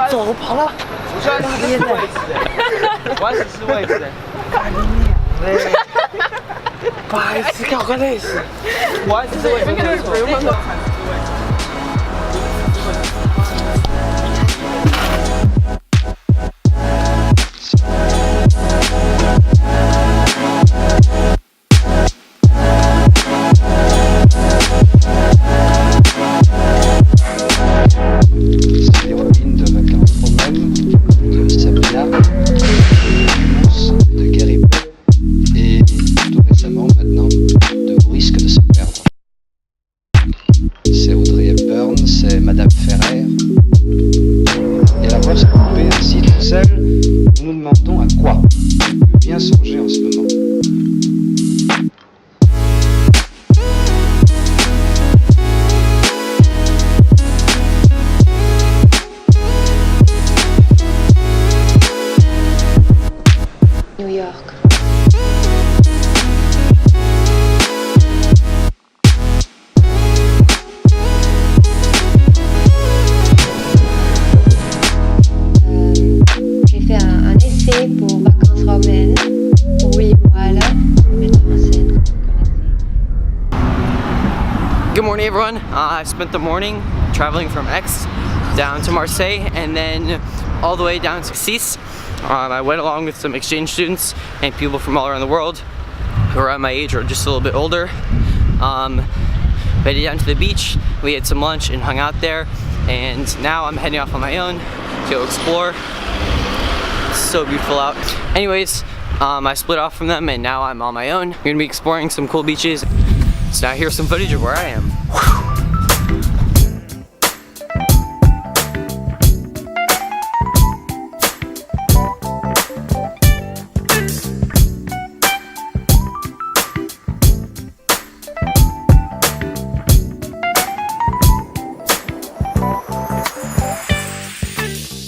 走跑了，我说他是位置的，我只是位置的。干你娘嘞！白痴，搞个累死！我只是位置的。C'est Madame Ferrer. Et la voix se coupait ainsi toute seule. Nous nous demandons à quoi elle peut bien songer en ce moment. New York. J'ai fait un essai pour Vacances romaines. Oui, voilà. Mettre en scène. Good morning, everyone. I spent the morning traveling from Aix down to Marseille and then all the way down to Cassis. I went along with some exchange students and people from all around the world who are at my age or just a little bit older. Headed down to the beach, we had some lunch and hung out there, and now I'm heading off on my own to go explore. It's so beautiful out. Anyways, I split off from them and now I'm on my own. I'm gonna be exploring some cool beaches. So now here's some footage of where I am.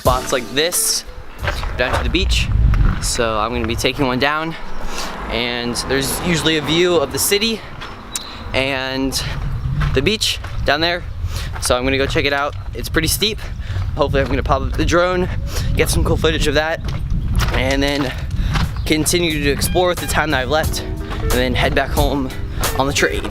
Spots like this down to the beach, so I'm going to be taking one down, and there's usually a view of the city and the beach down there, so I'm going to go check it out. It's pretty steep. Hopefully I'm going to pop up the drone, get some cool footage of that, and then continue to explore with the time that I've left, and then head back home on the train.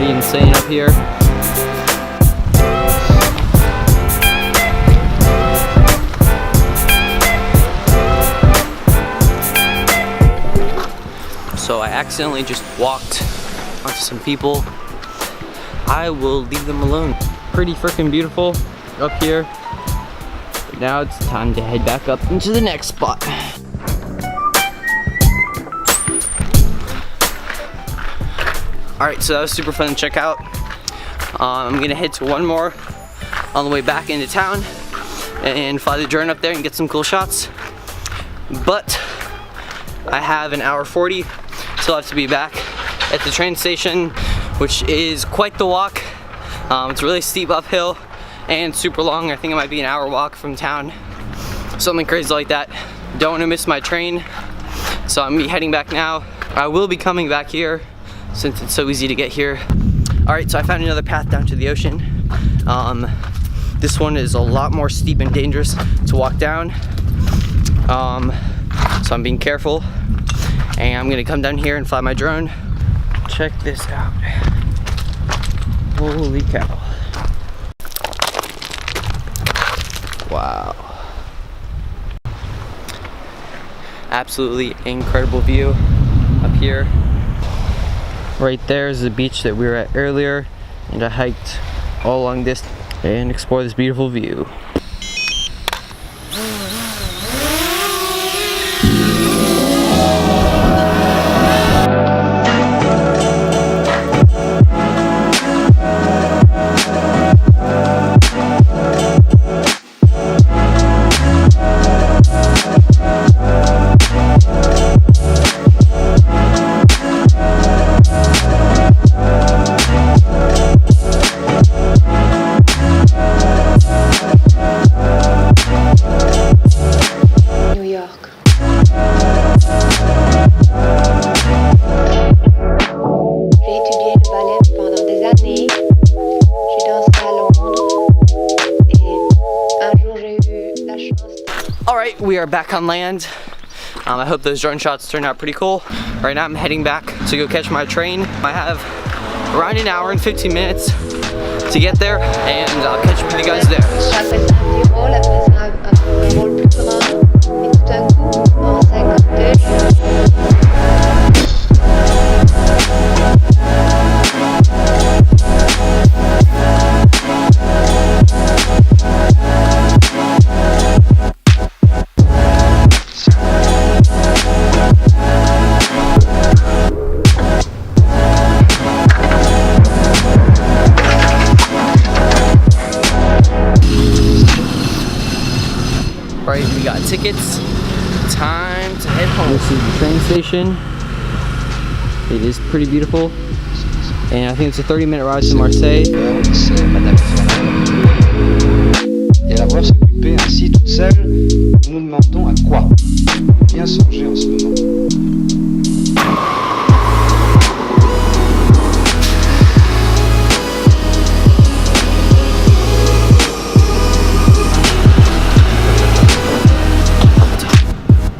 Insane up here. So I accidentally just walked onto some people. I will leave them alone. Pretty freaking beautiful up here. But now it's time to head back up into the next spot. Alright, so that was super fun to check out. I'm gonna head to one more on the way back into town and fly the drone up there and get some cool shots. But I have an hour 40, so I'll have to be back at the train station, which is quite the walk. It's really steep uphill and super long. I think it might be an hour walk from town. Something crazy like that. Don't want to miss my train, so I'm gonna be heading back now. I will be coming back here since it's so easy to get here. Alright, so I found another path down to the ocean. This one is a lot more steep and dangerous to walk down. So I'm being careful. And I'm gonna come down here and fly my drone. Check this out. Holy cow. Wow. Absolutely incredible view up here. Right there is the beach that we were at earlier, and I hiked all along this and explored this beautiful view. we are back on land. I hope those drone shots turned out pretty cool. Right now I'm heading back to go catch my train. I have around an hour and 15 minutes to get there, and I'll catch up with you guys there. Après ça, un petit rôle, après ça, un rôle plus grand. Et tout d'un coup, on commence à écouter. Right, we got tickets. Time to head home. This is the train station. It is pretty beautiful. And I think it's a 30-minute ride to Marseille. C'est Madame Ferrer. Et la voir s'occuper ainsi toute seule, nous nous demandons à quoi bien songer en ce moment.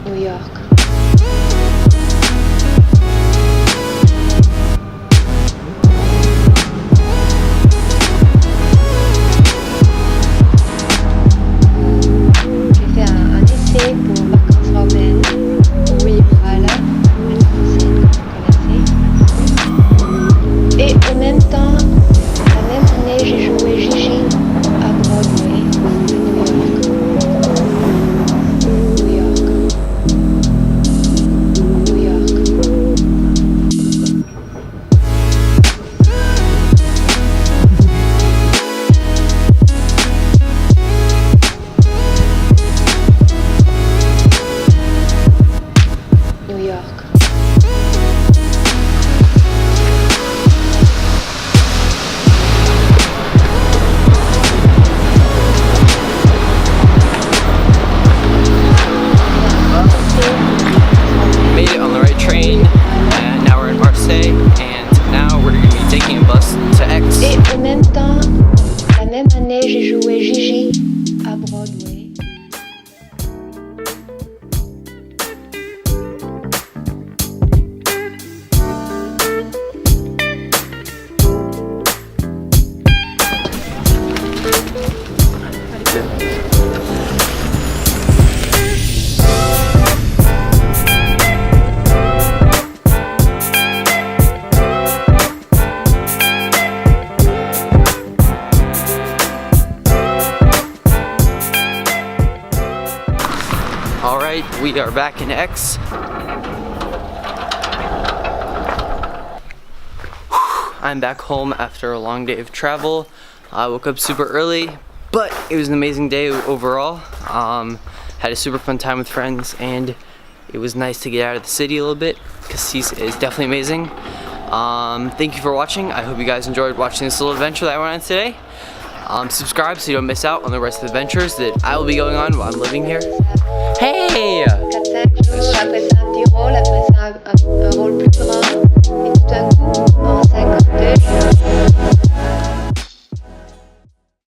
New York. J'ai fait un essai pour vacances romaines. Oui, voilà. Et en même temps, la même année, j'ai joué Gigi à Broadway de New York. New York. New York. New York. Made it on the right train, and now we're in Marseille, and now we're going to be taking a bus to Aix. Et en même temps, la même année, j'ai joué Gigi à Broadway. Alright, we are back in Aix. I'm back home after a long day of travel. I woke up super early, but it was an amazing day overall. Had a super fun time with friends, and it was nice to get out of the city a little bit. Cassis is definitely amazing. Thank you for watching. I hope you guys enjoyed watching this little adventure that I went on today. Subscribe so you don't miss out on the rest of the adventures that I will be going on while I'm living here. Hey!